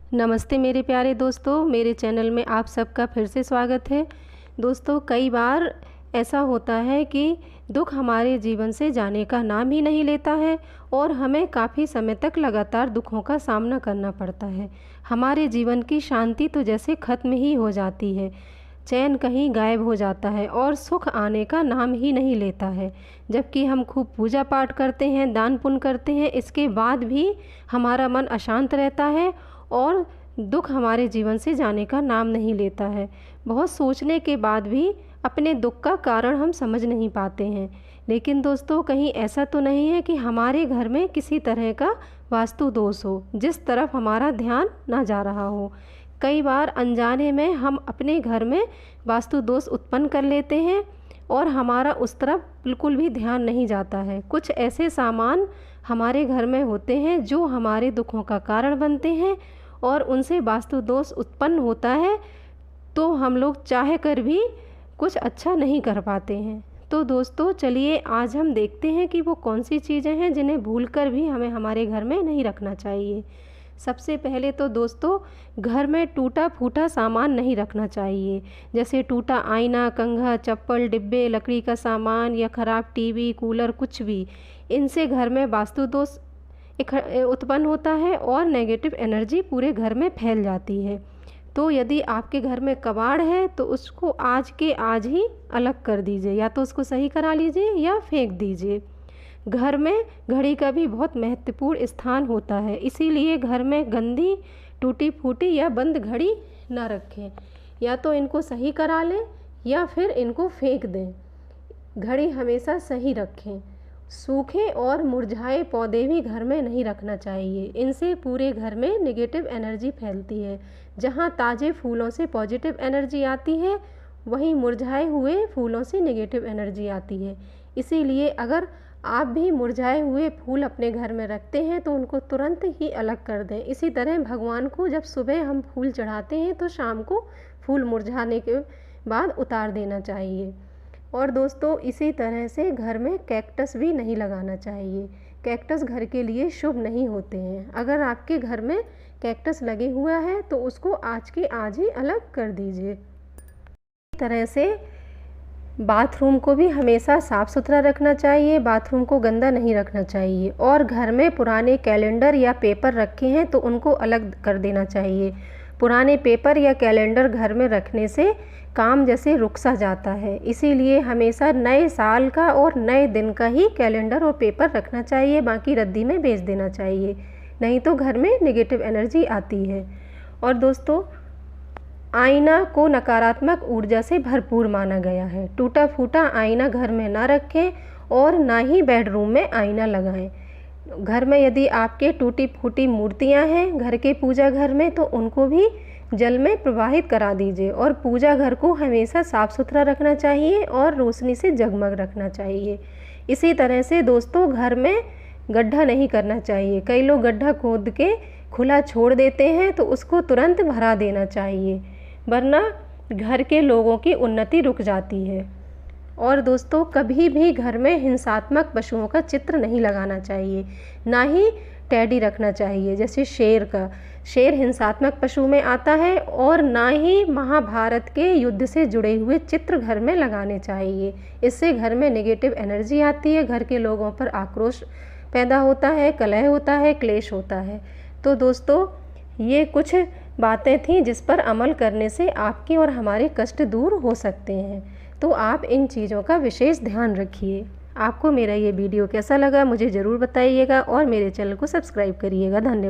नमस्ते मेरे प्यारे दोस्तों, मेरे चैनल में आप सबका फिर से स्वागत है। दोस्तों, कई बार ऐसा होता है कि दुख हमारे जीवन से जाने का नाम ही नहीं लेता है और हमें काफ़ी समय तक लगातार दुखों का सामना करना पड़ता है। हमारे जीवन की शांति तो जैसे ख़त्म ही हो जाती है, चैन कहीं गायब हो जाता है और सुख आने का नाम ही नहीं लेता है। जबकि हम खूब पूजा पाठ करते हैं, दान पुण्य करते हैं, इसके बाद भी हमारा मन अशांत रहता है और दुख हमारे जीवन से जाने का नाम नहीं लेता है। बहुत सोचने के बाद भी अपने दुख का कारण हम समझ नहीं पाते हैं। लेकिन दोस्तों, कहीं ऐसा तो नहीं है कि हमारे घर में किसी तरह का वास्तु दोष हो जिस तरफ हमारा ध्यान ना जा रहा हो। कई बार अनजाने में हम अपने घर में वास्तु दोष उत्पन्न कर लेते हैं और हमारा उस तरफ बिल्कुल भी ध्यान नहीं जाता है। कुछ ऐसे सामान हमारे घर में होते हैं जो हमारे दुखों का कारण बनते हैं और उनसे वास्तु दोष उत्पन्न होता है, तो हम लोग चाह कर भी कुछ अच्छा नहीं कर पाते हैं। तो दोस्तों, चलिए आज हम देखते हैं कि वो कौन सी चीज़ें हैं जिन्हें भूलकर भी हमें हमारे घर में नहीं रखना चाहिए। सबसे पहले तो दोस्तों, घर में टूटा फूटा सामान नहीं रखना चाहिए। जैसे टूटा आईना, कंघा, चप्पल, डिब्बे, लकड़ी का सामान या ख़राब टीवी, कूलर, कुछ भी। इनसे घर में वास्तु दोष उत्पन्न होता है और नेगेटिव एनर्जी पूरे घर में फैल जाती है। तो यदि आपके घर में कबाड़ है तो उसको आज के आज ही अलग कर दीजिए, या तो उसको सही करा लीजिए या फेंक दीजिए। घर में घड़ी का भी बहुत महत्वपूर्ण स्थान होता है, इसीलिए घर में गंदी, टूटी फूटी या बंद घड़ी ना रखें। या तो इनको सही करा लें या फिर इनको फेंक दें। घड़ी हमेशा सही रखें। सूखे और मुरझाए पौधे भी घर में नहीं रखना चाहिए, इनसे पूरे घर में नेगेटिव एनर्जी फैलती है। जहाँ ताज़े फूलों से पॉजिटिव एनर्जी आती है, वहीं मुरझाए हुए फूलों से नेगेटिव एनर्जी आती है। इसीलिए अगर आप भी मुरझाए हुए फूल अपने घर में रखते हैं तो उनको तुरंत ही अलग कर दें। इसी तरह भगवान को जब सुबह हम फूल चढ़ाते हैं तो शाम को फूल मुरझाने के बाद उतार देना चाहिए। और दोस्तों, इसी तरह से घर में कैक्टस भी नहीं लगाना चाहिए। कैक्टस घर के लिए शुभ नहीं होते हैं। अगर आपके घर में कैक्टस लगे हुआ है तो उसको आज के आज ही अलग कर दीजिए। इसी तरह से बाथरूम को भी हमेशा साफ़ सुथरा रखना चाहिए, बाथरूम को गंदा नहीं रखना चाहिए। और घर में पुराने कैलेंडर या पेपर रखे हैं तो उनको अलग कर देना चाहिए। पुराने पेपर या कैलेंडर घर में रखने से काम जैसे रुक सा जाता है, इसीलिए हमेशा नए साल का और नए दिन का ही कैलेंडर और पेपर रखना चाहिए, बाकी रद्दी में बेच देना चाहिए, नहीं तो घर में नेगेटिव एनर्जी आती है। और दोस्तों, आईना को नकारात्मक ऊर्जा से भरपूर माना गया है। टूटा फूटा आईना घर में ना रखें और ना ही बेडरूम में आईना लगाएं। घर में यदि आपके टूटी फूटी मूर्तियां हैं घर के पूजा घर में, तो उनको भी जल में प्रवाहित करा दीजिए। और पूजा घर को हमेशा साफ़ सुथरा रखना चाहिए और रोशनी से जगमग रखना चाहिए। इसी तरह से दोस्तों, घर में गड्ढा नहीं करना चाहिए। कई लोग गड्ढा खोद के खुला छोड़ देते हैं, तो उसको तुरंत भरा देना चाहिए, वरना घर के लोगों की उन्नति रुक जाती है। और दोस्तों, कभी भी घर में हिंसात्मक पशुओं का चित्र नहीं लगाना चाहिए, ना ही टैडी रखना चाहिए जैसे शेर का। शेर हिंसात्मक पशु में आता है। और ना ही महाभारत के युद्ध से जुड़े हुए चित्र घर में लगाने चाहिए। इससे घर में नेगेटिव एनर्जी आती है, घर के लोगों पर आक्रोश पैदा होता है, कलह होता है, क्लेश होता है। तो दोस्तों, ये कुछ बातें थीं जिस पर अमल करने से आपके और हमारे कष्ट दूर हो सकते हैं। तो आप इन चीज़ों का विशेष ध्यान रखिए। आपको मेरा ये वीडियो कैसा लगा मुझे ज़रूर बताइएगा और मेरे चैनल को सब्सक्राइब करिएगा। धन्यवाद।